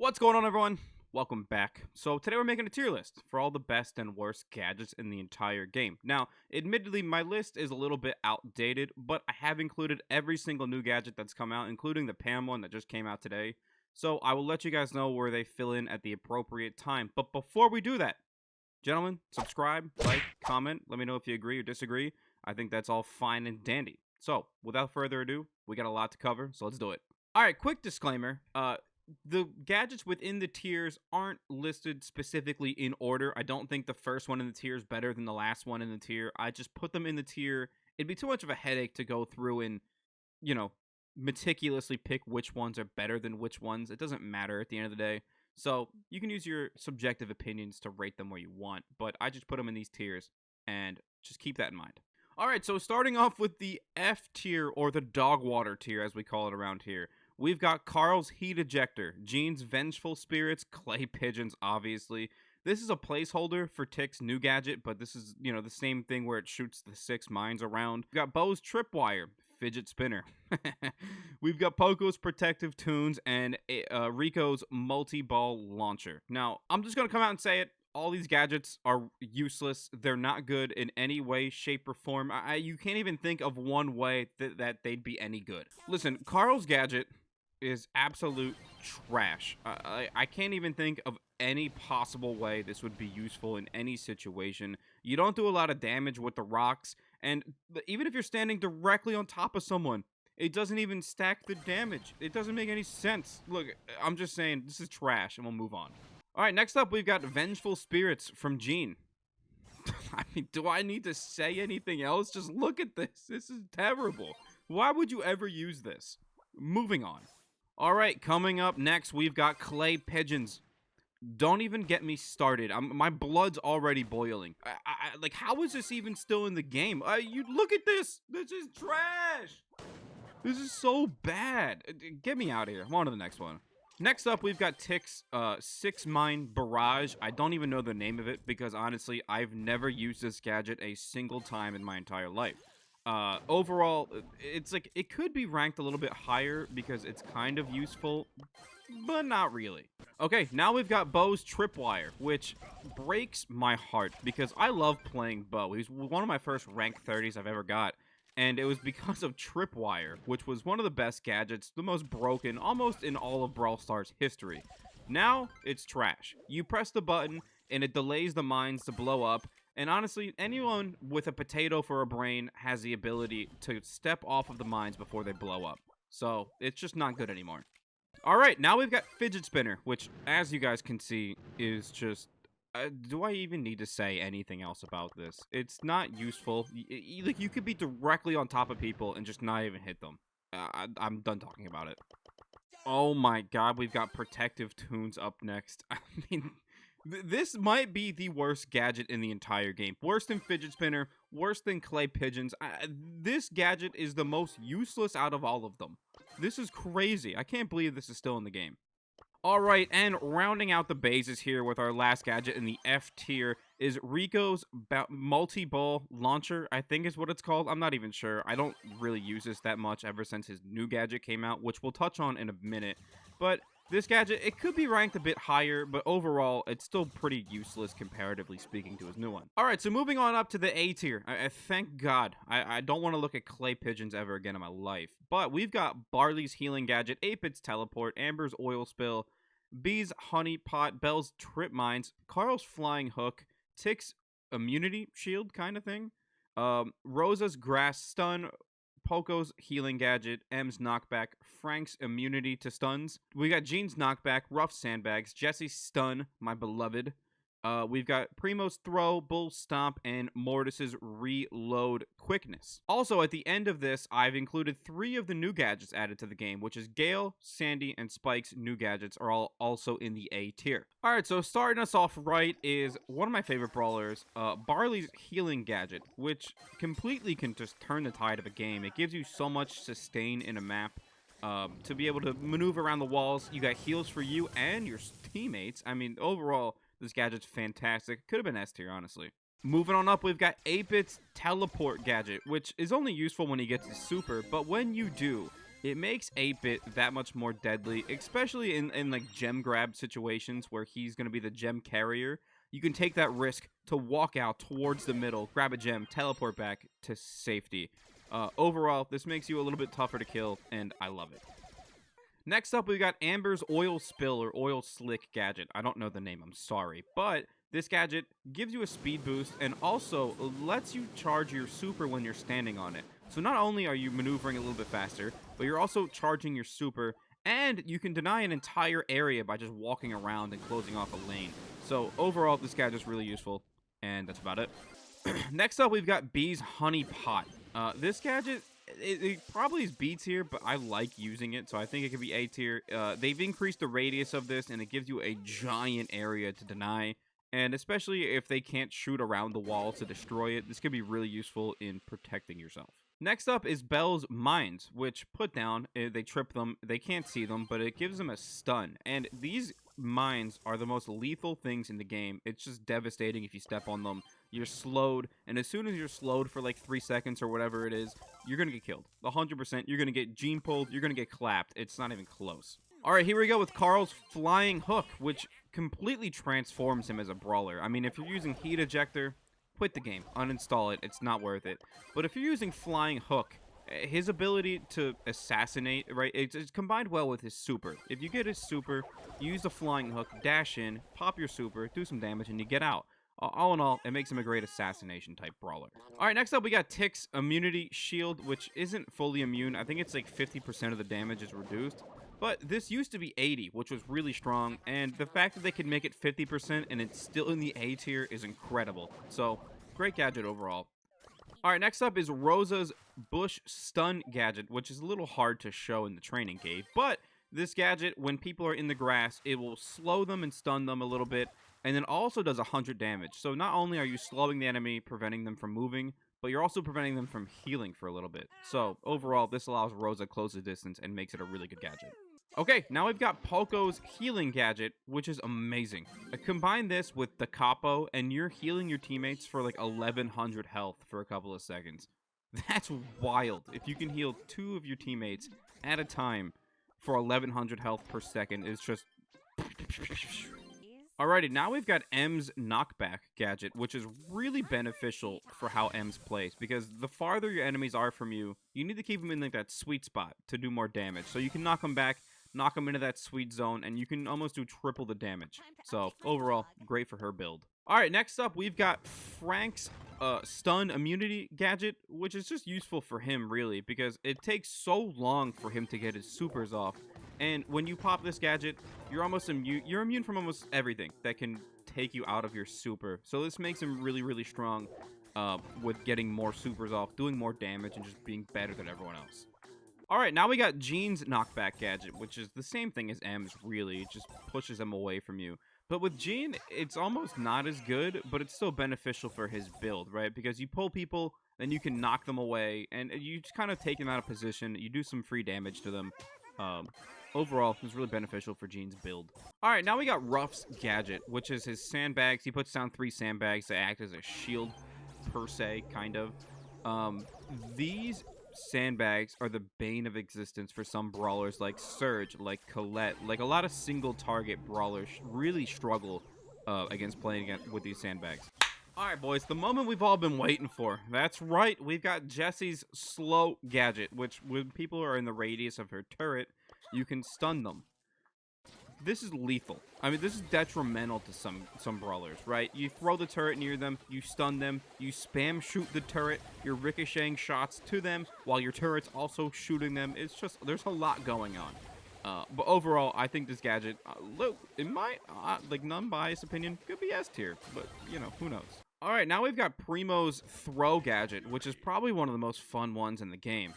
What's going on, everyone? Welcome back. So today we're making a tier list for all the best and worst gadgets in the entire game. Now, admittedly, my list is a little bit outdated, but I have included every single new gadget that's come out, including the Pam one that just came out today. So I will let you guys know where they fill in at the appropriate time. But before we do that, gentlemen, subscribe, like, comment. Let me know if you agree or disagree. I think that's all fine and dandy. So, without further ado, we got a lot to cover, so let's do it. Alright, quick disclaimer. The gadgets within the tiers aren't listed specifically in order. I don't think the first one in the tier is better than the last one in the tier. I just put them in the tier. It'd be too much of a headache to go through and, you know, meticulously pick which ones are better than which ones. It doesn't matter at the end of the day. So you can use your subjective opinions to rate them where you want, but I just put them in these tiers, and just keep that in mind. Alright, so starting off with the F tier, or the dog water tier as we call it around here. We've got Carl's Heat Ejector, Gene's Vengeful Spirits, Clay Pigeons, obviously. This is a placeholder for Tick's new gadget, but this is, the same thing where it shoots the 6 mines around. We've got Bo's Tripwire, Fidget Spinner. We've got Poco's Protective Tunes, and Rico's Multi-Ball Launcher. Now, I'm just going to come out and say it. All these gadgets are useless. They're not good in any way, shape, or form. You can't even think of one way that they'd be any good. Listen, Carl's gadget is absolute trash. I can't even think of any possible way this would be useful in any situation. You don't do a lot of damage with the rocks, and even if you're standing directly on top of someone, it doesn't even stack the damage. It doesn't make any sense. Look, I'm just saying, this is trash, and we'll move on. Alright, next up, we've got Vengeful Spirits from Gene. I mean, do I need to say anything else? Just look at this. This is terrible. Why would you ever use this? Moving on. Alright, coming up next, we've got Clay Pigeons. Don't even get me started. My blood's already boiling. Like, how is this even still in the game? You look at this. This is trash. This is so bad. Get me out of here. I'm on to the next one. Next up, we've got Tick's 6 Mine Barrage. I don't even know the name of it because, honestly, I've never used this gadget a single time in my entire life. Overall, it's like, it could be ranked a little bit higher because it's kind of useful, but not really. Okay, now we've got Bo's Tripwire, which breaks my heart because I love playing Bo. He's one of my first rank 30s I've ever got. And it was because of Tripwire, which was one of the best gadgets, the most broken, almost in all of Brawl Stars history. Now, it's trash. You press the button, and it delays the mines to blow up, and honestly, anyone with a potato for a brain has the ability to step off of the mines before they blow up. So, it's just not good anymore. Alright, now we've got Fidget Spinner, which, as you guys can see, is just... do I even need to say anything else about this? It's not useful. Like, you could be directly on top of people and just not even hit them. I'm done talking about it. Oh my god, we've got Protective Tunes up next. I mean, this might be the worst gadget in the entire game. Worse than Fidget Spinner, worse than Clay Pigeons. This gadget is the most useless out of all of them. This is crazy. I can't believe this is still in the game. Alright, and rounding out the bases here with our last gadget in the F tier is Rico's Multi-Ball Launcher, I think is what it's called. I'm not even sure. I don't really use this that much ever since his new gadget came out, which we'll touch on in a minute. But this gadget, it could be ranked a bit higher, but overall, it's still pretty useless comparatively speaking to his new one. Alright, so moving on up to the A tier. Thank God. I don't want to look at Clay Pigeons ever again in my life. But we've got Barley's Healing Gadget, 8-Bit's Teleport, Amber's Oil Spill, B's Honey Pot, Belle's Trip Mines, Carl's Flying Hook, Tick's Immunity Shield kind of thing, Rosa's Grass Stun, Poco's Healing Gadget, M's Knockback, Frank's Immunity to Stuns. We got Gene's Knockback, Ruff's Sandbags, Jesse's Stun, my beloved. We've got Primo's Throw, Bull's Stomp, and Mortis's Reload Quickness. Also, at the end of this, I've included 3 of the new gadgets added to the game, which is Gale, Sandy, and Spike's new gadgets are all also in the A tier. Alright, so starting us off right is one of my favorite brawlers, Barley's Healing Gadget, which completely can just turn the tide of a game. It gives you so much sustain in a map. To be able to maneuver around the walls. You got heals for you and your teammates. I mean, overall, this gadget's fantastic. Could have been S tier, honestly. Moving on up, we've got 8-Bit's Teleport Gadget, which is only useful when he gets his super, but when you do, It makes 8-bit that much more deadly, especially in like gem grab situations where he's going to be the gem carrier. You can take that risk to walk out towards the middle, grab a gem, teleport back to safety. Overall, this makes you a little bit tougher to kill, and I love it. Next up, we got Amber's Oil Spill or Oil Slick gadget. I don't know the name, I'm sorry. But this gadget gives you a speed boost and also lets you charge your super when you're standing on it. So not only are you maneuvering a little bit faster, but you're also charging your super, and you can deny an entire area by just walking around and closing off a lane. So overall, this gadget's really useful, and that's about it. Next up, we've got Bee's Honey Pot. This gadget, it probably is B tier, but I like using it, so I think it could be A tier. They've increased the radius of this, and it gives you a giant area to deny. And especially if they can't shoot around the wall to destroy it, this could be really useful in protecting yourself. Next up is Belle's Mines, which put down, they trip them, they can't see them, but it gives them a stun. And these mines are the most lethal things in the game. It's just devastating if you step on them. You're slowed, and as soon as you're slowed for like 3 seconds or whatever it is, you're going to get killed. 100%, you're going to get gene pulled, you're going to get clapped. It's not even close. Alright, here we go with Carl's Flying Hook, which completely transforms him as a brawler. I mean, if you're using Heat Ejector, quit the game, uninstall it, it's not worth it. But if you're using Flying Hook, his ability to assassinate, right, it's combined well with his super. If you get his super, use the Flying Hook, dash in, pop your super, do some damage, and you get out. All in all, it makes him a great assassination type brawler. Alright, next up we got Tick's Immunity Shield, which isn't fully immune. I think it's like 50% of the damage is reduced. But this used to be 80, which was really strong, and the fact that they could make it 50% and it's still in the A tier is incredible. So, great gadget overall. Alright, next up is Rosa's Bush Stun gadget, which is a little hard to show in the training cave. But this gadget, when people are in the grass, it will slow them and stun them a little bit, and then also does 100 damage. So not only are you slowing the enemy, preventing them from moving, but you're also preventing them from healing for a little bit. So overall, this allows Rosa close the distance and makes it a really good gadget. Okay, now we've got Poco's Healing Gadget, which is amazing. Combine this with the Capo, and you're healing your teammates for like 1100 health for a couple of seconds. That's wild. If you can heal 2 of your teammates at a time for 1100 health per second, it's just... Alrighty, now we've got M's Knockback Gadget, which is really beneficial for how M's plays, because the farther your enemies are from you, you need to keep them in like that sweet spot to do more damage. So you can knock them back, knock them into that sweet zone, and you can almost do triple the damage. So overall, great for her build. Alright, next up, we've got Frank's Stun Immunity Gadget, which is just useful for him, really, because it takes so long for him to get his supers off. And when you pop this gadget, you're almost immune. You're immune from almost everything that can take you out of your super. So this makes him really, really strong with getting more supers off, doing more damage, and just being better than everyone else. Alright, now we got Jean's Knockback Gadget, which is the same thing as M's, really. It just pushes them away from you. But with Jean, it's almost not as good, but it's still beneficial for his build, right? Because you pull people, then you can knock them away, and you just kind of take them out of position. You do some free damage to them. Overall, it's really beneficial for Jean's build. Alright, now we got Ruff's Gadget, which is his sandbags. He puts down 3 sandbags that act as a shield, per se, kind of. These sandbags are the bane of existence for some brawlers like Surge, like Colette. Like, a lot of single-target brawlers really struggle against playing with these sandbags. Alright, boys, the moment we've all been waiting for. That's right, we've got Jessie's Slow Gadget, which when people are in the radius of her turret, you can stun them. This is lethal. I mean, this is detrimental to some brawlers, right? You throw the turret near them, you stun them, you spam shoot the turret, you're ricocheting shots to them, while your turret's also shooting them. It's just, there's a lot going on. But overall, I think this gadget, look, in my, like, non-biased opinion, could be S tier, but, you know, who knows. Alright, now we've got Primo's Throw Gadget, which is probably one of the most fun ones in the game.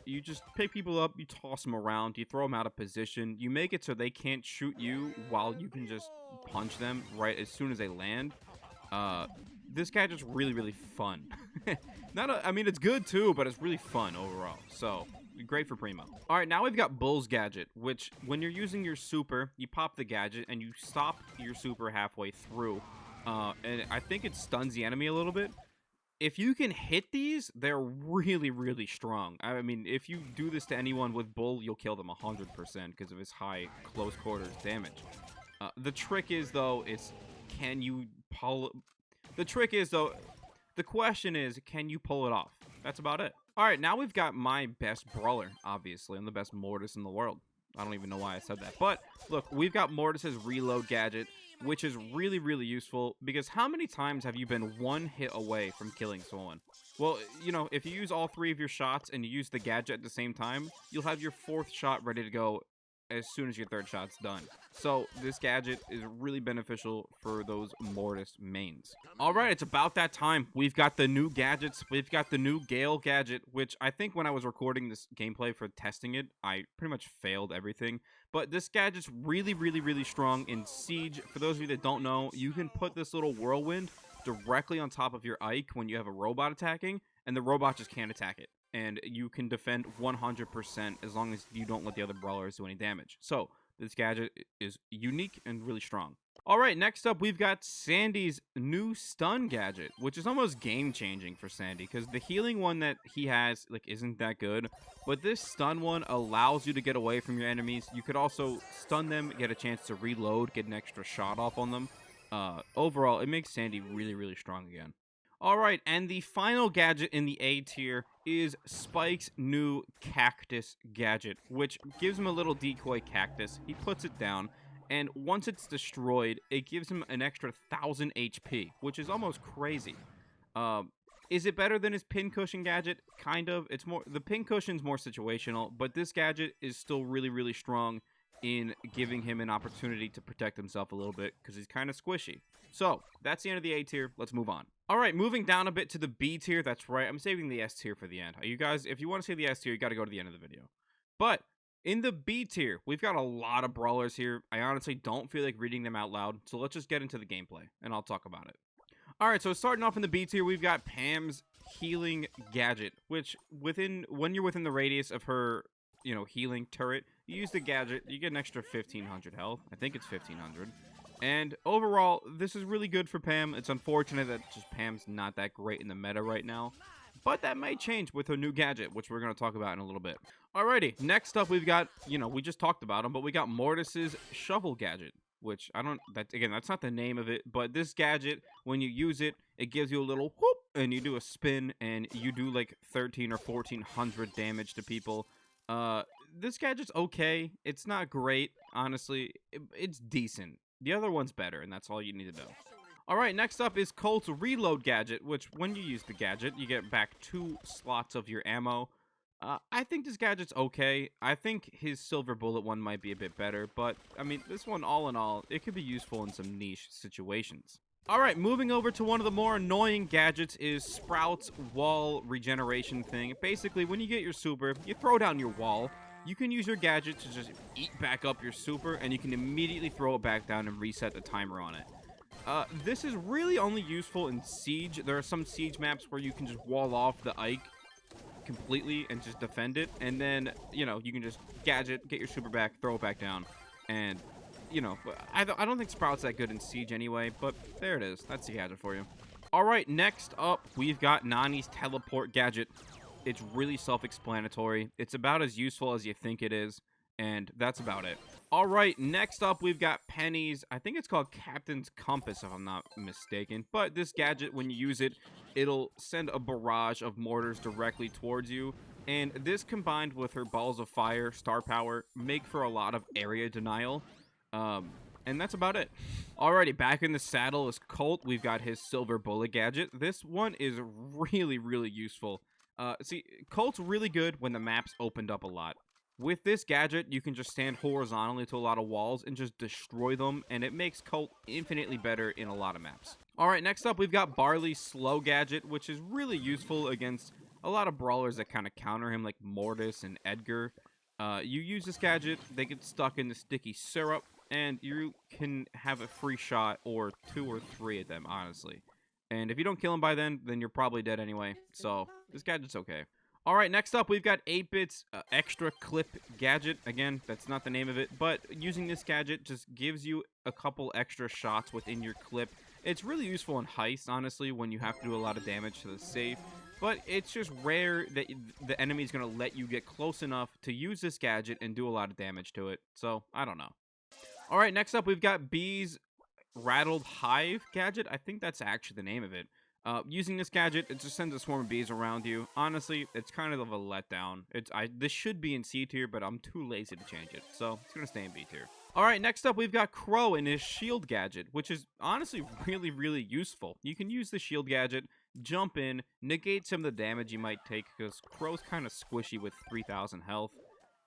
You just pick people up, you toss them around, you throw them out of position, you make it so they can't shoot you while you can just punch them right as soon as they land. This gadget's really, really fun. I mean, it's good too, but it's really fun overall. So, great for Primo. Alright, now we've got Bull's Gadget, which when you're using your super, you pop the gadget and you stop your super halfway through. And I think it stuns the enemy a little bit. if you can hit these, they're really, really strong. I mean, if you do this to anyone with Bull, you'll kill them 100% because of his high close quarters damage. The trick is, though, can you pull... The trick is, though, the question is, can you pull it off? That's about it. All right, now we've got my best brawler, obviously. I'm the best Mortis in the world. I don't even know why I said that. But, look, we've got Mortis's reload gadget, which is really, really useful, because how many times have you been one hit away from killing someone? Well, you know, if you use all 3 of your shots and you use the gadget at the same time, you'll have your 4th shot ready to go as soon as your 3rd shot's done. So this gadget is really beneficial for those Mortis mains. Alright, it's about that time. We've got the new gadgets. We've got the new Gale gadget, which I think when I was recording this gameplay for testing it, I pretty much failed everything. But this gadget's really, really, really strong in Siege. For those of you that don't know, you can put this little whirlwind directly on top of your Ike when you have a robot attacking, and the robot just can't attack it. And you can defend 100% as long as you don't let the other brawlers do any damage. So, this gadget is unique and really strong. Alright, next up we've got Sandy's new stun gadget, which is almost game-changing for Sandy, because the healing one that he has, like, isn't that good. But this stun one allows you to get away from your enemies. You could also stun them, get a chance to reload, get an extra shot off on them. Overall, it makes Sandy really, really strong again. Alright, and the final gadget in the A tier is Spike's new cactus gadget, which gives him a little decoy cactus. He puts it down, and once it's destroyed, it gives him an extra 1000 HP, which is almost crazy. Is it better than his pincushion gadget? Kind of. It's more, the pincushion's more situational, but this gadget is still really, really strong in giving him an opportunity to protect himself a little bit, because he's kind of squishy. So, that's the end of the A tier. Let's move on. Alright, moving down a bit to the B tier. That's right, I'm saving the S tier for the end. You guys, if you want to see the S tier, you got to go to the end of the video. But, in the B tier, we've got a lot of brawlers here. I honestly don't feel like reading them out loud, so let's just get into the gameplay, and I'll talk about it. Alright, so starting off in the B tier, we've got Pam's healing gadget, which when you're within the radius of her, you know, healing turret, you use the gadget, you get an extra 1500 health. I think it's 1500. And overall, this is really good for Pam. It's unfortunate that just Pam's not that great in the meta right now, but that may change with her new gadget, which we're going to talk about in a little bit. Alrighty, next up we've got, you know, we just talked about him, but we got Mortis's shovel gadget, which that's not the name of it, but this gadget, when you use it, it gives you a little whoop, and you do a spin, and you do like 13 or 1400 damage to people. This gadget's okay. It's not great, honestly. It's decent. The other one's better, and that's all you need to know. Alright, next up is Colt's reload gadget, which when you use the gadget, you get back 2 slots of your ammo. I think this gadget's okay. I think his silver bullet one might be a bit better, but, I mean, this one, all in all, it could be useful in some niche situations. Alright, moving over to one of the more annoying gadgets is Sprout's wall regeneration thing. Basically, when you get your super, you throw down your wall. You can use your gadget to just eat back up your super, and you can immediately throw it back down and reset the timer on it. This is really only useful in Siege. There are some Siege maps where you can just wall off the Ike completely and just defend it, and then, you know, you can just gadget, get your super back, throw it back down, and, you know, I don't think Sprout's that good in Siege anyway, but there it is. That's the gadget for you. Alright, next up, we've got Nani's teleport gadget. It's really self-explanatory. It's about as useful as you think it is, and that's about it. Alright, next up we've got Penny's, I think it's called Captain's Compass if I'm not mistaken, but this gadget, when you use it, it'll send a barrage of mortars directly towards you, and this combined with her balls of fire, star power, make for a lot of area denial, and that's about it. Alrighty, back in the saddle is Colt. We've got his silver bullet gadget. This one is really, really useful. See, Colt's really good when the map's opened up a lot. With this gadget, you can just stand horizontally to a lot of walls and just destroy them, and it makes Colt infinitely better in a lot of maps. Alright, next up we've got Barley's slow gadget, which is really useful against a lot of brawlers that kind of counter him, like Mortis and Edgar. You use this gadget, they get stuck in the sticky syrup, and you can have a free shot, or 2 or 3 of them, honestly. And if you don't kill him by then you're probably dead anyway. So, this gadget's okay. Alright, next up, we've got 8-Bit's extra clip gadget. Again, that's not the name of it, but using this gadget just gives you a couple extra shots within your clip. It's really useful in Heist, honestly, when you have to do a lot of damage to the safe. But it's just rare that the enemy's going to let you get close enough to use this gadget and do a lot of damage to it. So, I don't know. Alright, next up we've got B's Rattled Hive gadget. I think that's actually the name of it. Using this gadget, it just sends a swarm of bees around you. Honestly, it's kind of a letdown. This should be in C tier, but I'm too lazy to change it, so it's gonna stay in B tier. Alright, next up we've got Crow and his shield gadget, which is honestly really, really useful. You can use the shield gadget, jump in, negate some of the damage you might take, because Crow's kind of squishy with 3,000 health.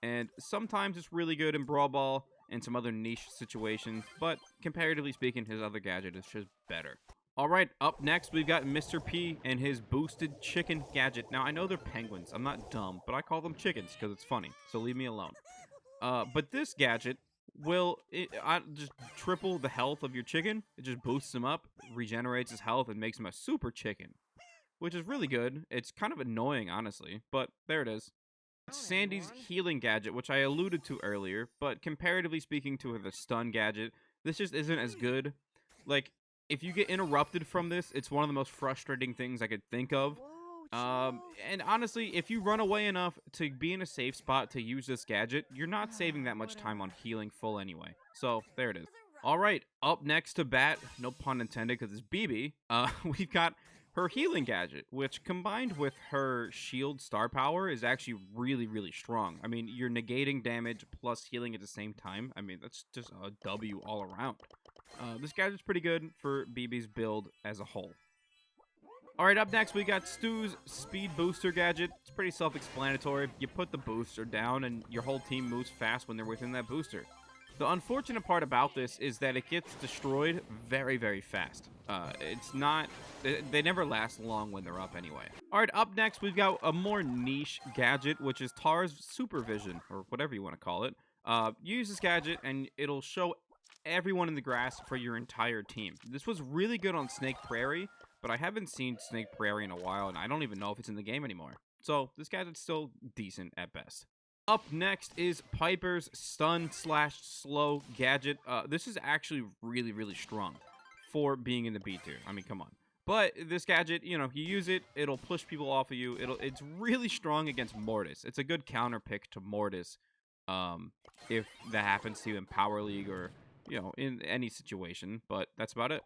And sometimes it's really good in Brawl Ball and some other niche situations, but comparatively speaking, his other gadget is just better. Alright, up next, we've got Mr. P and his boosted chicken gadget. Now, I know they're penguins. I'm not dumb, but I call them chickens because it's funny, so leave me alone. But this gadget will just triple the health of your chicken. It just boosts him up, regenerates his health, and makes him a super chicken, which is really good. It's kind of annoying, honestly, but there it is. Sandy's healing gadget, which I alluded to earlier, but comparatively speaking to the stun gadget, this just isn't as good. Like, if you get interrupted from this, it's one of the most frustrating things I could think of. And honestly, if you run away enough to be in a safe spot to use this gadget, you're not saving that much time on healing full anyway. So, there it is. Alright, up next to bat, no pun intended because it's BB, we've got her healing gadget, which combined with her shield star power is actually really, really strong. I mean, you're negating damage plus healing at the same time. I mean, that's just a W all around. This gadget's pretty good for BB's build as a whole. Alright, up next we got Stu's Speed Booster gadget. It's pretty self-explanatory. You put the booster down and your whole team moves fast when they're within that booster. The unfortunate part about this is that it gets destroyed very, very fast. They never last long when they're up anyway. Alright, up next we've got a more niche gadget, which is Tar's Supervision, or whatever you want to call it. Use this gadget and it'll show everyone in the grass for your entire team. This was really good on Snake Prairie, but I haven't seen Snake Prairie in a while, and I don't even know if it's in the game anymore. So, this gadget's still decent at best. Up next is Piper's Stun/Slow gadget. This is actually really, really strong for being in the B tier. I mean, come on. But this gadget, you know, you use it, it'll push people off of you. It's really strong against Mortis. It's a good counter pick to Mortis if that happens to you in Power League or, you know, in any situation. But that's about it.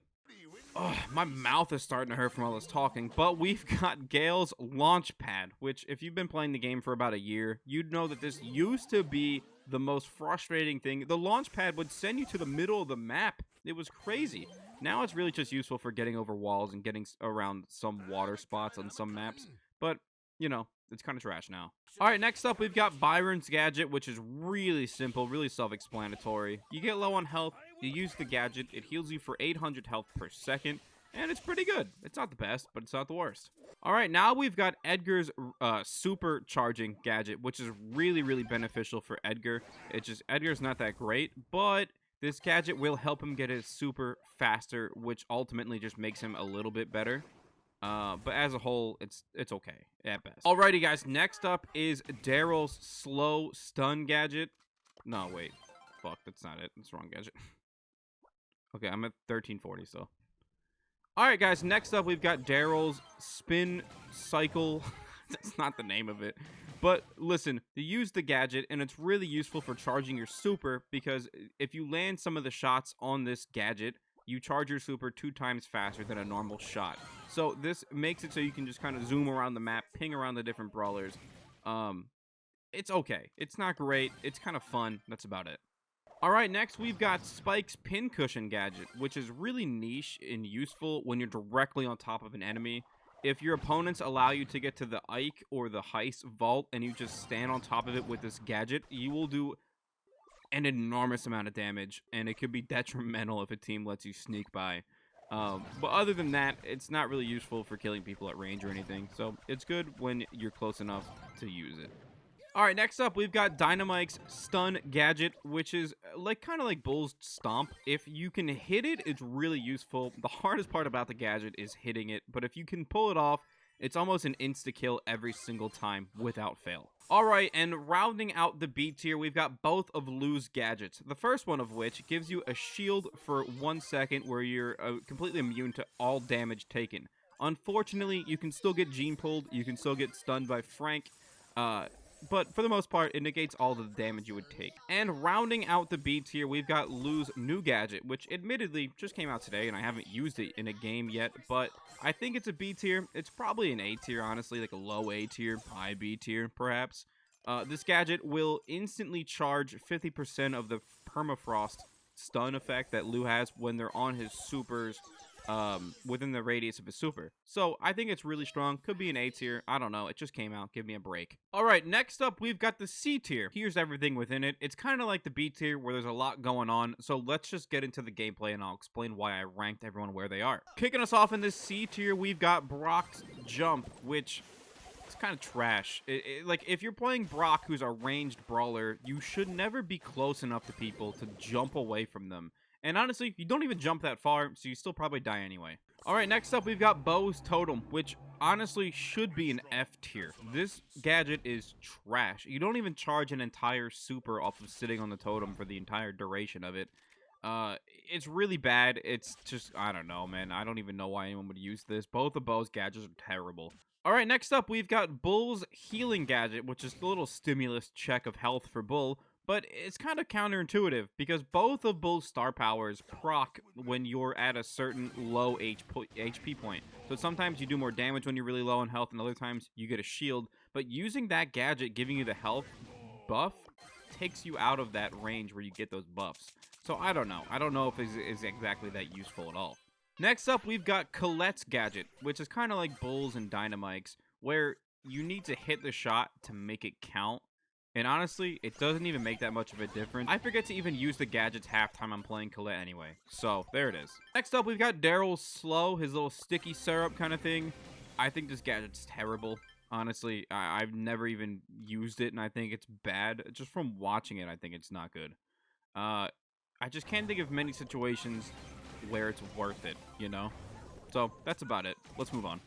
Oh, my mouth is starting to hurt from all this talking, but we've got Gale's Launch Pad, which if you've been playing the game for about a year, you'd know that this used to be the most frustrating thing. The launch pad would send you to the middle of the map. It was crazy. Now it's really just useful for getting over walls and getting around some water spots on some maps, but, you know, it's kind of trash now. Alright, next up we've got Byron's gadget, which is really simple, really self-explanatory. You get low on health, you use the gadget, it heals you for 800 health per second, and it's pretty good. It's not the best, but it's not the worst. Alright, now we've got Edgar's supercharging gadget, which is really, really beneficial for Edgar. It's just, Edgar's not that great, but this gadget will help him get his super faster, which ultimately just makes him a little bit better. But as a whole, it's okay at best. Alrighty, guys. Next up is Daryl's slow stun gadget. No, wait. Fuck, that's not it. That's the wrong gadget. Okay, I'm at 1340, so. Alright, guys. Next up, we've got Daryl's spin cycle. That's not the name of it. But listen, you use the gadget, and it's really useful for charging your super, because if you land some of the shots on this gadget, you charge your super 2 times faster than a normal shot. So this makes it so you can just kind of zoom around the map, ping around the different brawlers. It's okay. It's not great. It's kind of fun. That's about it. Alright, next we've got Spike's Pincushion gadget, which is really niche and useful when you're directly on top of an enemy. If your opponents allow you to get to the Ike or the Heist vault and you just stand on top of it with this gadget, you will do an enormous amount of damage, and it could be detrimental if a team lets you sneak by. But other than that, it's not really useful for killing people at range or anything, so it's good when you're close enough to use it. Alright, next up, we've got Dynamite's Stun Gadget, which is kind of like Bull's Stomp. If you can hit it, it's really useful. The hardest part about the gadget is hitting it, but if you can pull it off, It's almost an insta-kill every single time without fail. Alright, and rounding out the B tier, we've got both of Lou's gadgets. The first one of which gives you a shield for 1 second where you're completely immune to all damage taken. Unfortunately, you can still get gene pulled, you can still get stunned by Frank, but for the most part, it negates all the damage you would take. And rounding out the B tier, we've got Lou's new gadget, which admittedly just came out today, and I haven't used it in a game yet, but I think it's a B tier. It's probably an A tier, honestly, like a low A tier, high B tier, perhaps. This gadget will instantly charge 50% of the permafrost stun effect that Lou has when they're on his supers within the radius of his super. So I think it's really strong. Could be an A tier. I don't know. It just came out. Give me a break. All right, next up, we've got the C tier. Here's everything within it. It's kind of like the B tier where there's a lot going on. So let's just get into the gameplay and I'll explain why I ranked everyone where they are. Kicking us off in this C tier, we've got Brock's Jump, which it's kind of trash. Like, if you're playing Brock, who's a ranged brawler, you should never be close enough to people to jump away from them. And honestly, you don't even jump that far, so you still probably die anyway. Alright, next up, we've got Bo's Totem, which honestly should be an F tier. This gadget is trash. You don't even charge an entire super off of sitting on the totem for the entire duration of it. It's really bad. It's just, I don't know, man. I don't even know why anyone would use this. Both of Bo's gadgets are terrible. Alright, next up, we've got Bull's Healing Gadget, which is a little stimulus check of health for Bull. But it's kind of counterintuitive, because both of Bull's star powers proc when you're at a certain low HP point. So sometimes you do more damage when you're really low on health, and other times you get a shield. But using that gadget giving you the health buff takes you out of that range where you get those buffs. So I don't know. I don't know if it's exactly that useful at all. Next up, we've got Colette's gadget, which is kind of like Bull's and Dynamite's, where you need to hit the shot to make it count. And honestly, it doesn't even make that much of a difference. I forget to even use the gadgets half time I'm playing Colette anyway. So, there it is. Next up, we've got Daryl's Slow, his little sticky syrup kind of thing. I think this gadget's terrible. Honestly, I've never even used it, and I think it's bad. Just from watching it, I think it's not good. I just can't think of many situations where it's worth it, you know? So, that's about it. Let's move on.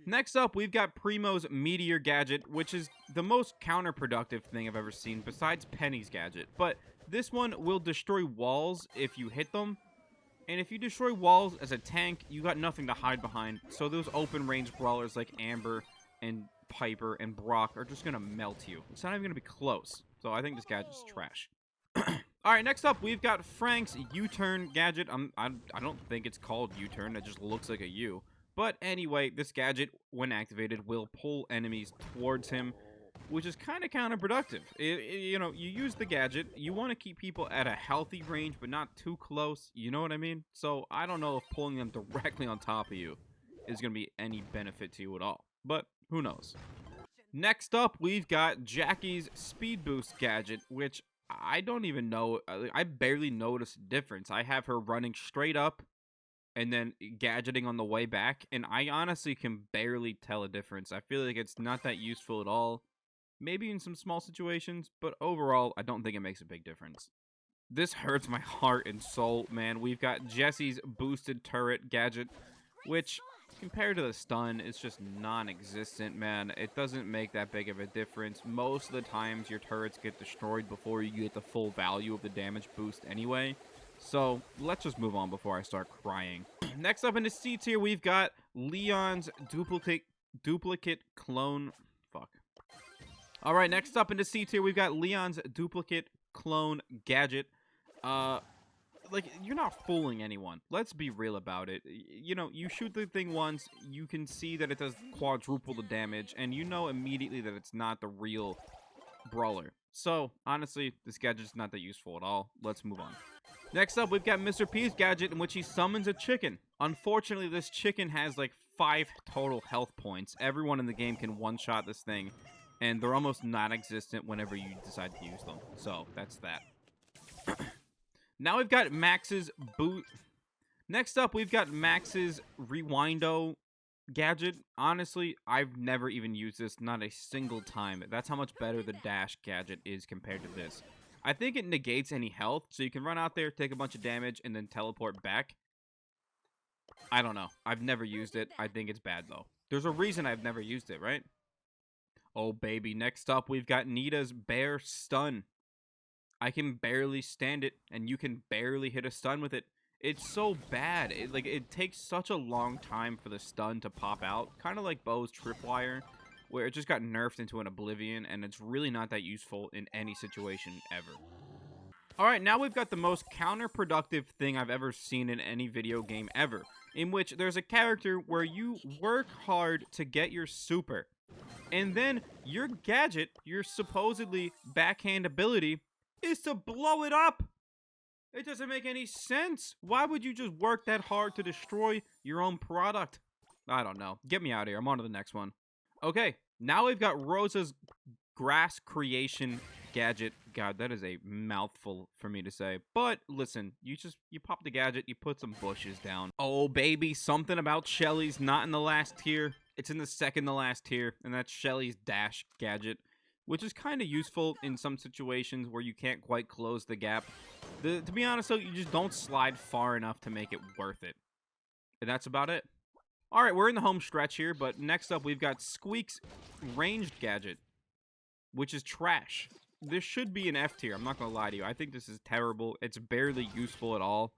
Next up, we've got Primo's Meteor Gadget, which is the most counterproductive thing I've ever seen besides Penny's gadget. But this one will destroy walls if you hit them. And if you destroy walls as a tank, you got nothing to hide behind. So those open range brawlers like Amber and Piper and Brock are just going to melt you. It's not even going to be close. So I think this gadget's trash. Alright, next up, we've got Frank's U-Turn Gadget. I don't think it's called U-Turn. It just looks like a U. But anyway, this gadget, when activated, will pull enemies towards him, which is kind of counterproductive. You know, you use the gadget, you want to keep people at a healthy range, but not too close, you know what I mean? So I don't know if pulling them directly on top of you is going to be any benefit to you at all, but who knows. Next up, we've got Jackie's Speed Boost Gadget, which I don't even know, I barely notice a difference. I have her running straight up, and then gadgeting on the way back, and I honestly can barely tell a difference. I feel like it's not that useful at all. Maybe in some small situations, but overall, I don't think it makes a big difference. This hurts my heart and soul, man. We've got Jesse's Boosted Turret Gadget, which, compared to the stun, is just non-existent, man. It doesn't make that big of a difference. Most of the times, your turrets get destroyed before you get the full value of the damage boost anyway. So, let's just move on before I start crying. Next up in the C tier, we've got Leon's Duplicate Clone... Fuck. Alright, next up in the C tier, we've got Leon's Duplicate Clone Gadget. Like, you're not fooling anyone. Let's be real about it. You know, you shoot the thing once, you can see that it does quadruple the damage, and you know immediately that it's not the real brawler. So, honestly, this gadget's not that useful at all. Let's move on. Next up, we've got Mr. P's gadget, in which he summons a chicken. Unfortunately, this chicken has like 5 total health points. Everyone in the game can one-shot this thing, and they're almost non-existent whenever you decide to use them. So, that's that. Now we've got Max's boot. Next up, we've got Max's Rewindo gadget. Honestly, I've never even used this, not a single time. That's how much better the dash gadget is compared to this. I think it negates any health, so you can run out there, take a bunch of damage, and then teleport back. I don't know. I've never used it. I think it's bad, though. There's a reason I've never used it, right? Oh, baby. Next up, we've got Nita's Bear Stun. I can barely stand it, and you can barely hit a stun with it. It's so bad. It takes such a long time for the stun to pop out. Kind of like Bo's Tripwire, where it just got nerfed into an oblivion, and it's really not that useful in any situation ever. Alright, now we've got the most counterproductive thing I've ever seen in any video game ever, in which there's a character where you work hard to get your super, and then your gadget, your supposedly backhand ability, is to blow it up. It doesn't make any sense. Why would you just work that hard to destroy your own product? I don't know. Get me out of here. I'm on to the next one. Okay, now we've got Rosa's grass creation gadget. God, that is a mouthful for me to say. But listen, you pop the gadget, you put some bushes down. Oh, baby, something about Shelly's not in the last tier. It's in the second to last tier, and that's Shelly's dash gadget, which is kind of useful in some situations where you can't quite close the gap. To be honest, though, you just don't slide far enough to make it worth it. And that's about it. All right, we're in the home stretch here, but next up, we've got Squeak's ranged gadget, which is trash. This should be an F tier. I'm not going to lie to you. I think this is terrible. It's barely useful at all.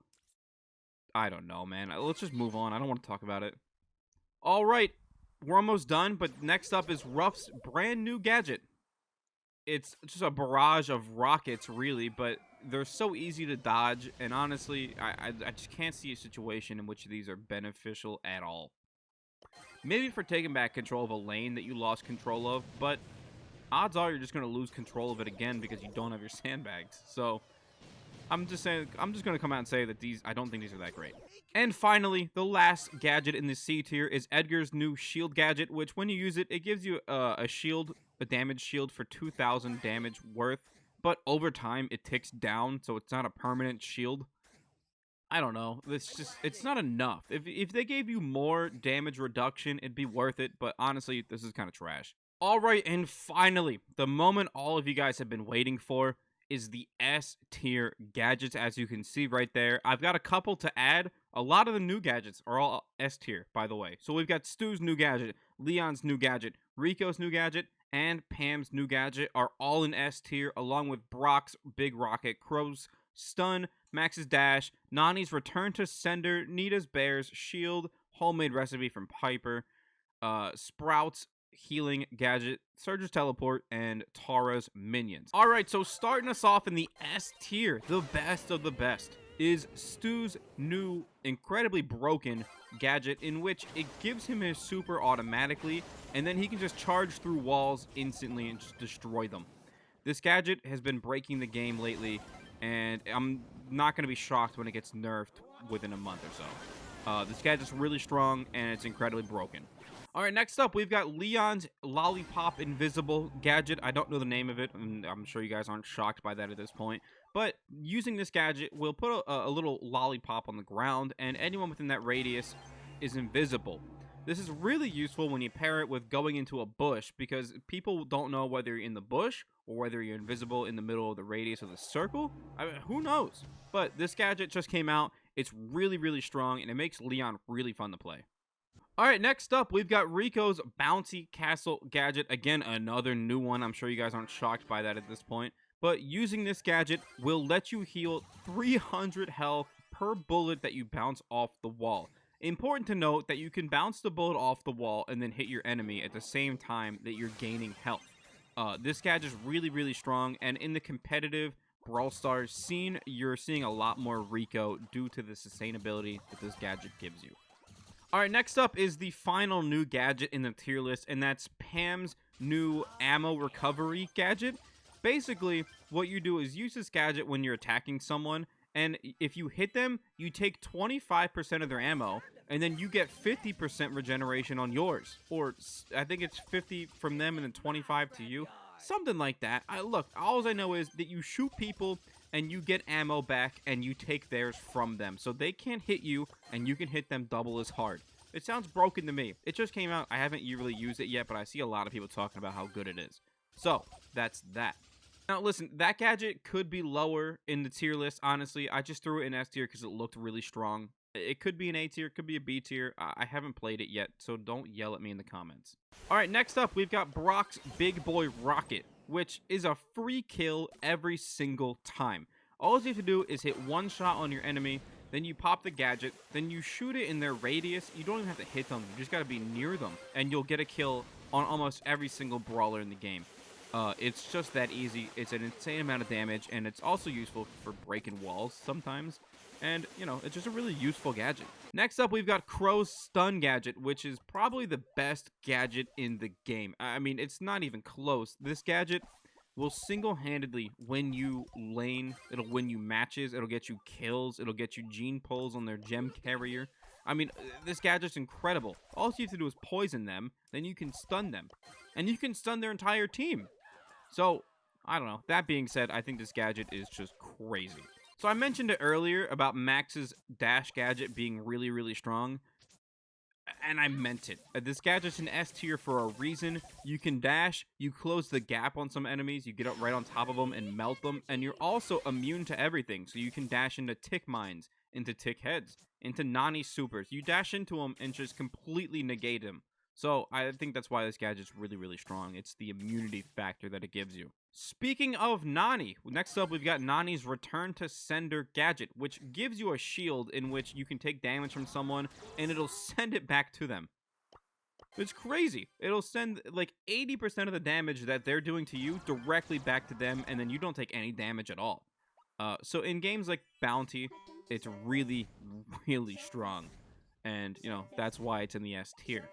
I don't know, man. Let's just move on. I don't want to talk about it. All right, we're almost done, but next up is Ruff's brand new gadget. It's just a barrage of rockets, really, but they're so easy to dodge, and honestly, I just can't see a situation in which these are beneficial at all. Maybe for taking back control of a lane that you lost control of, but odds are you're just going to lose control of it again because you don't have your sandbags. So, I'm just going to come out and say that I don't think these are that great. And finally, the last gadget in the C tier is Edgar's new shield gadget, which when you use it, it gives you a damage shield for 2,000 damage worth, but over time it ticks down, so it's not a permanent shield. I don't know. It's not enough. If they gave you more damage reduction, it'd be worth it, but honestly, this is kind of trash. Alright, and finally, the moment all of you guys have been waiting for is the S tier gadgets, as you can see right there. I've got a couple to add. A lot of the new gadgets are all S tier, by the way. So we've got Stu's new gadget, Leon's new gadget, Rico's new gadget, and Pam's new gadget are all in S tier, along with Brock's Big Rocket, Crow's Stun, Max's Dash, Nani's Return to Sender, Nita's Bear's Shield, Homemade Recipe from Piper, Sprout's Healing Gadget, Surge's Teleport, and Tara's Minions. Alright, so starting us off in the S tier, the best of the best, is Stu's new, incredibly broken gadget, in which it gives him his super automatically, and then he can just charge through walls instantly and just destroy them. This gadget has been breaking the game lately, and I'm not going to be shocked when it gets nerfed within a month or so. This gadget's really strong, and it's incredibly broken. Alright, next up, we've got Leon's Lollipop Invisible gadget. I don't know the name of it, and I'm sure you guys aren't shocked by that at this point. But using this gadget, we'll put a little lollipop on the ground, and anyone within that radius is invisible. This is really useful when you pair it with going into a bush, because people don't know whether you're in the bush or whether you're invisible in the middle of the radius of the circle. I mean, who knows? But this gadget just came out. It's really, really strong, and it makes Leon really fun to play. Alright, next up, we've got Rico's Bouncy Castle gadget. Again, another new one. I'm sure you guys aren't shocked by that at this point. But using this gadget will let you heal 300 health per bullet that you bounce off the wall. Important to note that you can bounce the bullet off the wall and then hit your enemy at the same time that you're gaining health. This gadget is really, really strong, and in the competitive Brawl Stars scene, you're seeing a lot more Rico due to the sustainability that this gadget gives you. Alright, next up is the final new gadget in the tier list, and that's Pam's new ammo recovery gadget. Basically, what you do is use this gadget when you're attacking someone, and if you hit them, you take 25% of their ammo, and then you get 50% regeneration on yours. Or, I think it's 50 from them and then 25 to you. Something like that. Look, all I know is that you shoot people, and you get ammo back, and you take theirs from them. So they can't hit you, and you can hit them double as hard. It sounds broken to me. It just came out. I haven't really used it yet, but I see a lot of people talking about how good it is. So, that's that. Now, listen, that gadget could be lower in the tier list, honestly. I just threw it in S tier because it looked really strong. It could be an A tier, it could be a B tier. I haven't played it yet, so don't yell at me in the comments. All right, next up, we've got Brock's Big Boy Rocket, which is a free kill every single time. All you have to do is hit one shot on your enemy, then you pop the gadget, then you shoot it in their radius. You don't even have to hit them, you just gotta be near them, and you'll get a kill on almost every single brawler in the game. It's just that easy. It's an insane amount of damage, and it's also useful for breaking walls sometimes. And, you know, it's just a really useful gadget. Next up, we've got Crow's Stun Gadget, which is probably the best gadget in the game. I mean, it's not even close. This gadget will single-handedly win you lane. It'll win you matches. It'll get you kills. It'll get you gene pulls on their gem carrier. I mean, this gadget's incredible. All you have to do is poison them, then you can stun them. And you can stun their entire team. So, I don't know. That being said, I think this gadget is just crazy. So I mentioned it earlier about Max's dash gadget being really, really strong. And I meant it. This gadget's an S tier for a reason. You can dash, you close the gap on some enemies, you get up right on top of them and melt them, and you're also immune to everything. So you can dash into tick mines, into tick heads, into Nani supers. You dash into them and just completely negate them. So I think that's why this gadget's really, really strong. It's the immunity factor that it gives you. Speaking of Nani, next up we've got Nani's Return to Sender gadget, which gives you a shield in which you can take damage from someone and it'll send it back to them. It's crazy. It'll send like 80% of the damage that they're doing to you directly back to them, and then you don't take any damage at all. So in games like Bounty, it's really, really strong. And, you know, that's why it's in the S tier.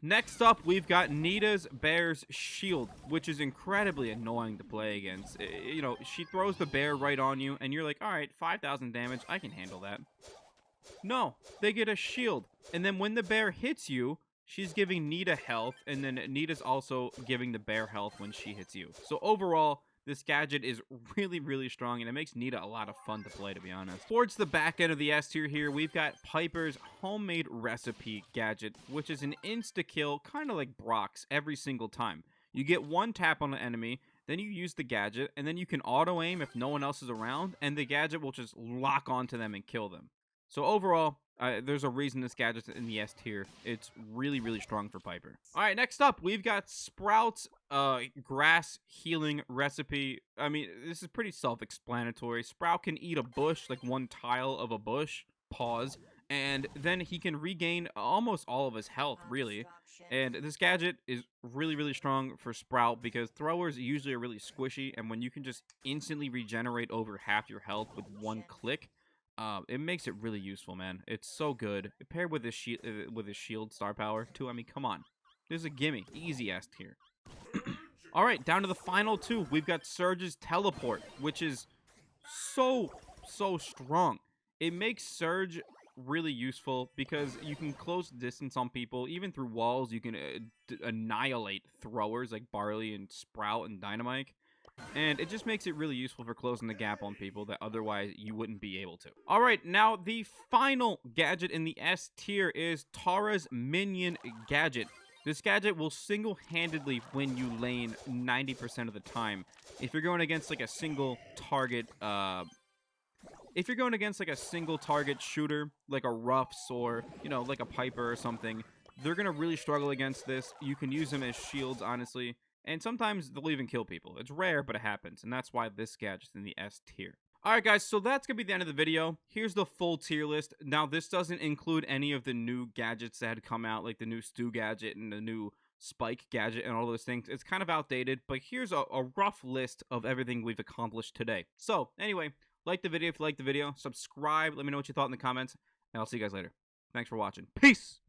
Next up, we've got Nita's Bear's Shield, which is incredibly annoying to play against. You know, she throws the bear right on you, and you're like, alright, 5,000 damage, I can handle that. No, they get a shield. And then when the bear hits you, she's giving Nita health, and then Nita's also giving the bear health when she hits you. So overall, this gadget is really, really strong, and it makes Nita a lot of fun to play, to be honest. Towards the back end of the S tier here, we've got Piper's Homemade Recipe gadget, which is an insta-kill, kind of like Brock's, every single time. You get one tap on the enemy, then you use the gadget, and then you can auto-aim if no one else is around, and the gadget will just lock onto them and kill them. So overall, there's a reason this gadget's in the S tier. It's really, really strong for Piper. Alright, next up, we've got Sprout's grass healing recipe. I mean, this is pretty self-explanatory. Sprout can eat a bush, like one tile of a bush, pause, and then he can regain almost all of his health, really. And this gadget is really, really strong for Sprout because throwers usually are really squishy, and when you can just instantly regenerate over half your health with one click, it makes it really useful, man. It's so good. Paired with his shield star power, too. I mean, come on. This is a gimme. Easy S tier. Alright, down to the final two. We've got Surge's Teleport, which is so strong. It makes Surge really useful because you can close distance on people. Even through walls, you can annihilate throwers like Barley and Sprout and Dynamite. And it just makes it really useful for closing the gap on people that otherwise you wouldn't be able to. Alright, now the final gadget in the S tier is Tara's Minion Gadget. This gadget will single-handedly win you lane 90% of the time. If you're going against like a single target, shooter, like a Ruffs or, you know, like a Piper or something, they're gonna really struggle against this. You can use them as shields, honestly. And sometimes they'll even kill people. It's rare, but it happens. And that's why this gadget's in the S tier. Alright guys, so that's going to be the end of the video. Here's the full tier list. Now, this doesn't include any of the new gadgets that had come out, like the new Stu gadget and the new Spike gadget and all those things. It's kind of outdated, but here's a rough list of everything we've accomplished today. So, anyway, like the video if you liked the video. Subscribe. Let me know what you thought in the comments. And I'll see you guys later. Thanks for watching. Peace!